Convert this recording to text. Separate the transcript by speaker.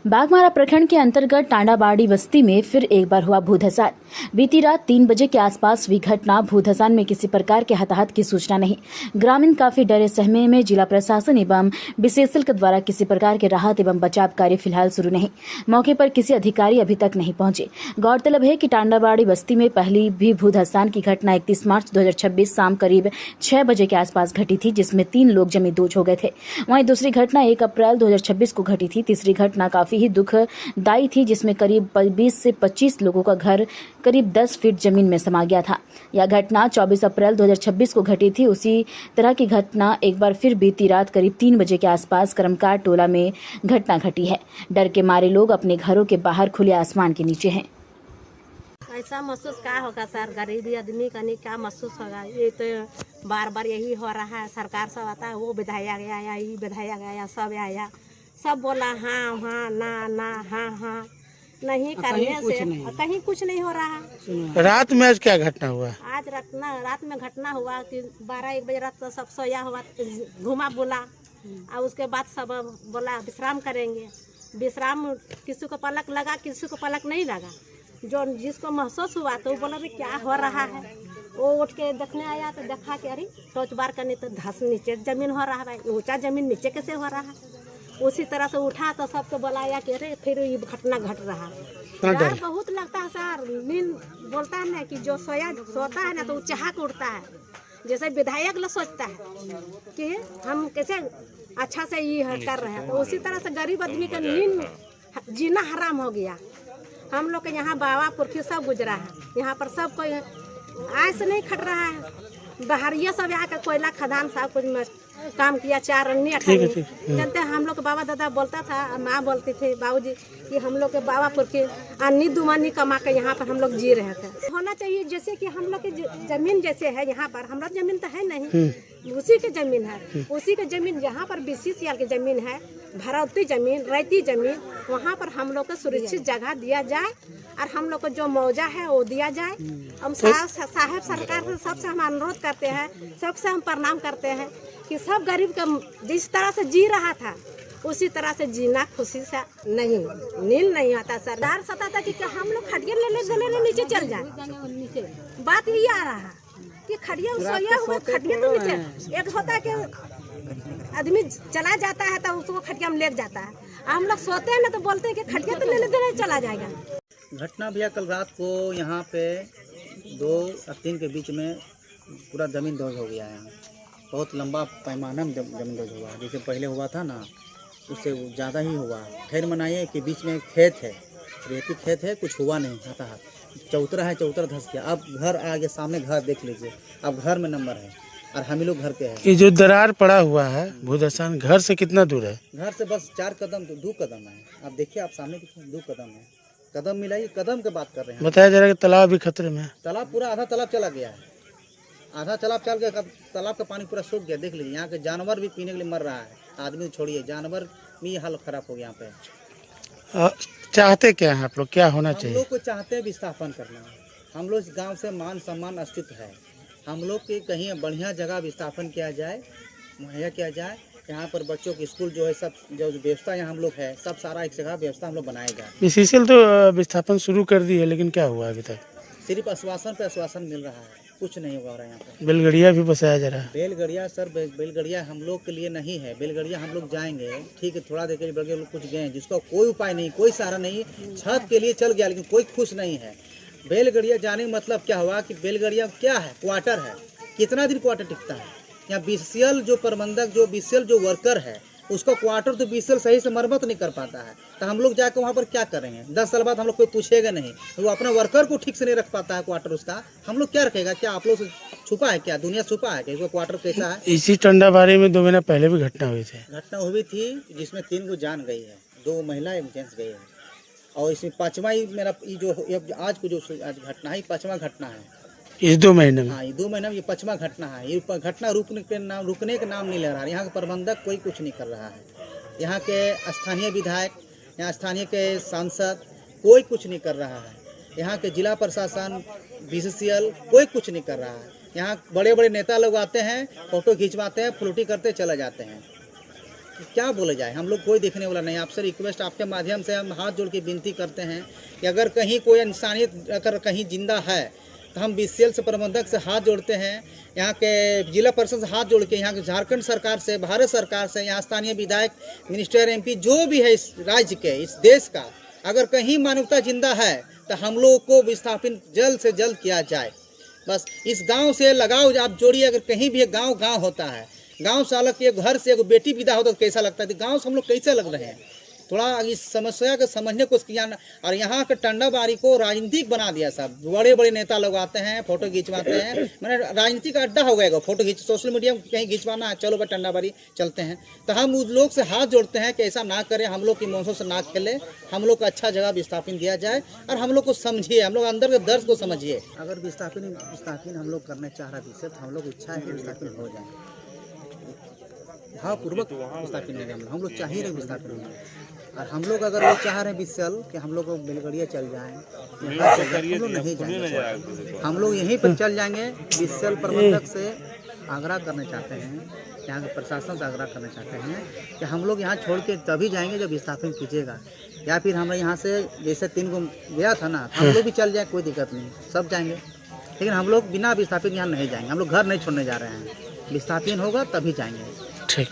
Speaker 1: बागमारा प्रखंड के अंतर्गत टांडाबाड़ी बस्ती में फिर एक बार हुआ भूधसान। बीती रात 3 बजे के आसपास हुई घटना। भूधसान में किसी प्रकार के हताहत की सूचना नहीं। ग्रामीण काफी डरे सहमे में। जिला प्रशासन एवं बीसीसीएल के द्वारा किसी प्रकार के राहत एवं बचाव कार्य फिलहाल शुरू नहीं। मौके पर किसी अधिकारी अभी तक नहीं पहुंचे। गौरतलब है कि टांडाबाड़ी बस्ती में पहली भी भूधसान की घटना 31 मार्च 2026 शाम करीब 6 बजे के आसपास घटी थी, जिसमें 3 लोग जमींदोज हो गए थे। वहीं दूसरी घटना 1 अप्रैल 2026 को घटी थी। तीसरी घटना काफी ही दुखदायी थी, जिसमें करीब 20 से 25 लोगों का घर करीब 10 फीट जमीन में समा गया था। यह घटना 24 अप्रैल 2026 को घटी थी। उसी तरह की घटना एक बार फिर बीती रात करीब 3 बजे के आसपास करमकार टोला में घटना घटी है। डर के मारे लोग अपने घरों के बाहर खुले आसमान के नीचे हैं।
Speaker 2: ऐसा महसूस क्या होगा सर, गरीबी आदमी का नहीं क्या महसूस होगा। ये तो बार बार यही हो रहा है। सरकार सब आता है, वो विधायक आया, ये विधायक आया, सब आया, सब बोला हाँ हाँ ना हाँ हाँ, नहीं करने से कहीं कुछ नहीं हो रहा।
Speaker 3: रात में आज क्या घटना हुआ?
Speaker 2: आज रात में घटना हुआ कि 12-1 बजे रात सब सोया हुआ, घुमा बोला और उसके बाद सब बोला विश्राम करेंगे। विश्राम किसी को पलक लगा, किसी को पलक नहीं लगा। जो जिसको महसूस हुआ तो वो बोला अरे क्या हो रहा है। वो उठ के देखने आया तो देखा कि अरे टॉर्च बार करने तो धस नीचे जमीन हो रहा है। ऊंचा जमीन नीचे कैसे हो रहा है। उसी तरह से उठा तो सबको बुलाया कि अरे फिर ये घटना घट रहा है। डर बहुत लगता है सर। नींद बोलता है ना कि जो सोता है ना तो वो चहक उठता है। जैसे विधायक लोग सोचता है कि हम कैसे अच्छा से ये कर रहे हैं, तो उसी तरह से गरीब आदमी का नींद जीना हराम हो गया। हम लोग के यहाँ बाबा पुरखी सब गुजरा है। यहाँ पर सब कोई आय से नहीं खट रहा है। बाहरिया सब यहाँ का कोयला खदान सब कुछ काम किया। 4 अन्य 18 जानते हैं। हम लोग के बाबा दादा बोलता था, माँ बोलती थी, बाबूजी कि हम लोग के बाबा पुरखी अन्नी दुमानी कमा के यहाँ पर हम लोग जी रहे थे। होना चाहिए जैसे कि हम लोग की जमीन जैसे है यहाँ पर। हमारा जमीन तो है नहीं, उसी की जमीन है। उसी की जमीन यहाँ पर बीसीसीएल की जमीन है, भरौती जमीन, रैती जमीन, वहाँ पर हम लोग को सुरक्षित जगह दिया जाए और हम लोग को जो मौजा है वो दिया जाए। हम साहब सरकार से सबसे हम अनुरोध करते हैं, सबसे हम प्रणाम करते हैं कि सब गरीब का जिस तरह से जी रहा था उसी तरह से जीना खुशी से नहीं, नींद नहीं आता सर। डर सताता कि हम लोग खटिया ले नीचे चल जाए। बात ये आ रहा है कि खटिया सोया हुआ, खटिया तो नीचे एक होता है कि आदमी चला जाता है तो उसको खटिया में ले जाता है। हम लोग सोते हैं ना तो बोलते हैं कि खटिया तो लेने चला जाएगा।
Speaker 4: घटना भैया कल रात को यहाँ पे 2 और 3 के बीच में पूरा जमीन दोज हो गया है। बहुत लंबा पैमाना में जमीन दोज हुआ। जैसे पहले हुआ था ना, उससे ज़्यादा ही हुआ। खैर मनाइए कि बीच में खेत है, रेती खेत है, कुछ हुआ नहीं। हताहत चौतरा है, चौतरा धंस गया। अब घर आगे सामने घर देख लीजिए, अब घर में नंबर है और हम ही लोग घर पे हैं।
Speaker 3: ये जो दरार पड़ा हुआ है भूधसान, घर से कितना दूर है?
Speaker 4: घर से बस 4 कदम, 2 कदम है। आप देखिए, आप सामने देखिए, 2 कदम है। कदम मिलाइए, कदम की बात कर रहे हैं।
Speaker 3: बताया जा रहा है कि तालाब भी खतरे में है।
Speaker 4: तालाब पूरा आधा तालाब चला गया है। आधा तालाब चल गया, तालाब का पानी पूरा सूख गया। देख लीजिए, यहाँ के जानवर भी पीने के लिए मर रहा है। आदमी छोड़िए, जानवर में हाल खराब हो गया यहाँ पे।
Speaker 3: चाहते क्या है आप लोग, क्या होना चाहिए?
Speaker 4: हम लोग को चाहते हैं विस्थापन करना। हम लोग इस गांव से मान सम्मान अस्तित्व है। हम लोग के कहीं बढ़िया जगह विस्थापन किया जाए, मुहैया किया जाए। यहाँ पर बच्चों के स्कूल जो है, सब जो व्यवस्था यहाँ हम लोग है, सब सारा एक जगह व्यवस्था हम लोग बनाएगा।
Speaker 3: बीसीसीएल तो विस्थापन शुरू कर दी है, लेकिन क्या हुआ अभी तक?
Speaker 4: सिर्फ आश्वासन पे आश्वासन मिल रहा है, कुछ नहीं हुआ रहा है यहाँ पे।
Speaker 3: बेलगड़िया भी बसाया जा रहा है।
Speaker 4: बेलगड़िया सर, बेलगड़िया हम लोग के लिए नहीं है। बेलगड़िया हम लोग जाएंगे, ठीक है, थोड़ा देर के लिए लोग कुछ गए, जिसका कोई उपाय नहीं, कोई सहारा नहीं। छत के लिए चल गया लेकिन कोई खुश नहीं है। बेलगड़िया जाने का मतलब क्या हुआ कि बेलगड़िया क्या है, क्वार्टर है। कितना दिन क्वार्टर टिकता है? यहाँ बीसीसीएल जो प्रबंधक, जो बीसीसीएल जो वर्कर है, उसका क्वार्टर तो बीसीसीएल सही से मरम्मत नहीं कर पाता है। तो हम लोग जाकर वहाँ पर क्या करेंगे? 10 साल बाद हम लोग कोई पूछेगा नहीं। वो अपना वर्कर को ठीक से नहीं रख पाता है क्वार्टर उसका, हम लोग क्या रखेगा? क्या आप लोग से छुपा है क्या? दुनिया छुपा है क्या? इसका क्वार्टर कैसा है?
Speaker 3: इसी टांडाबाड़ी में 2 महीना पहले भी घटना हुई थी, जिसमें 3 को जान गई है, 2 महिला 1 जेंट्स गए हैं। और इसमें 5वां ही मेरा ये जो आज को जो आज घटना है, 5वां घटना है इस 2 महीने में।
Speaker 4: हाँ, ये 2 महीने में ये 5वां घटना है। ये घटना रुकने का नाम नहीं ले रहा है। यहाँ का प्रबंधक कोई कुछ नहीं कर रहा है। यहाँ के स्थानीय विधायक, यहाँ स्थानीय के सांसद कोई कुछ नहीं कर रहा है। यहाँ के जिला प्रशासन, बीसीसीएल कोई कुछ नहीं कर रहा है। यहाँ बड़े बड़े नेता लोग आते हैं, फोटो खिंचवाते हैं, फ्लोटी करते चले जाते हैं।
Speaker 3: क्या बोला जाए, हम लोग कोई देखने वाला नहीं। आपसे रिक्वेस्ट, आपके माध्यम से हम हाथ जोड़ के विनती करते हैं कि अगर कहीं कोई इंसानियत अगर कहीं जिंदा है तो हम बीसीएल से प्रबंधक से हाथ जोड़ते हैं, यहाँ के जिला परिषद से हाथ जोड़ के, यहाँ के झारखंड सरकार से, भारत सरकार से, यहाँ स्थानीय विधायक, मिनिस्टर, एमपी जो भी है इस राज्य के, इस देश का, अगर कहीं मानवता जिंदा है तो हम लोग को विस्थापित जल्द से जल्द किया जाए। बस इस गांव से लगाव आप जोड़िए। अगर कहीं भी गांव गांव होता है, गांव से अलग के घर से एक बेटी विदा होता है तो कैसा लगता है, तो गांव से हम लोग कैसे लग रहे हैं, थोड़ा इस समस्या को समझने को किया। और यहाँ के टंडाबाड़ी को राजनीतिक बना दिया सब, बड़े बड़े नेता लोग आते हैं, फोटो खिंचवाते हैं, मैंने राजनीतिक अड्डा हो गएगा, फोटो खींच सोशल मीडिया में कहीं खिंचवाना है, चलो भाई टंडाबाड़ी चलते हैं। तो हम उस लोग से हाथ जोड़ते हैं कि ऐसा ना करें, हम लोग की इमोशंस से ना खेले, हम लोग को अच्छा जगह विस्थापन दिया जाए और हम लोग को समझिए, हम लोग अंदर के दर्द को समझिए। अगर विस्थापन हम लोग करने चाह रहे थे तो हम लोग इच्छा है कि विस्थापन हो जाए, भावपूर्वक विस्थापन नहीं, हम लोग चाहिए रहे विस्थापन होना। और हम लोग अगर वो चाह रहे हैं बीसीएल कि हम लोग बेलगड़िया चल जाएं, यहाँ चल जाएं, हम लोग नहीं जाएंगे, हम लोग यहीं पर चल जाएंगे। बीसीएल प्रबंधक से आग्रह करना चाहते हैं, यहाँ के प्रशासन से आग्रह करना चाहते हैं कि हम लोग यहाँ छोड़ के तभी जाएंगे जब विस्थापन कीजिएगा, या फिर हम यहाँ से जैसे 3 को गया था ना, हम लोग भी चल जाए, कोई दिक्कत नहीं, सब जाएंगे, लेकिन हम लोग बिना विस्थापित यहाँ नहीं जाएंगे, हम लोग घर नहीं छोड़ने जा रहे हैं, विस्थापन होगा तभी जाएंगे।
Speaker 5: ठीक।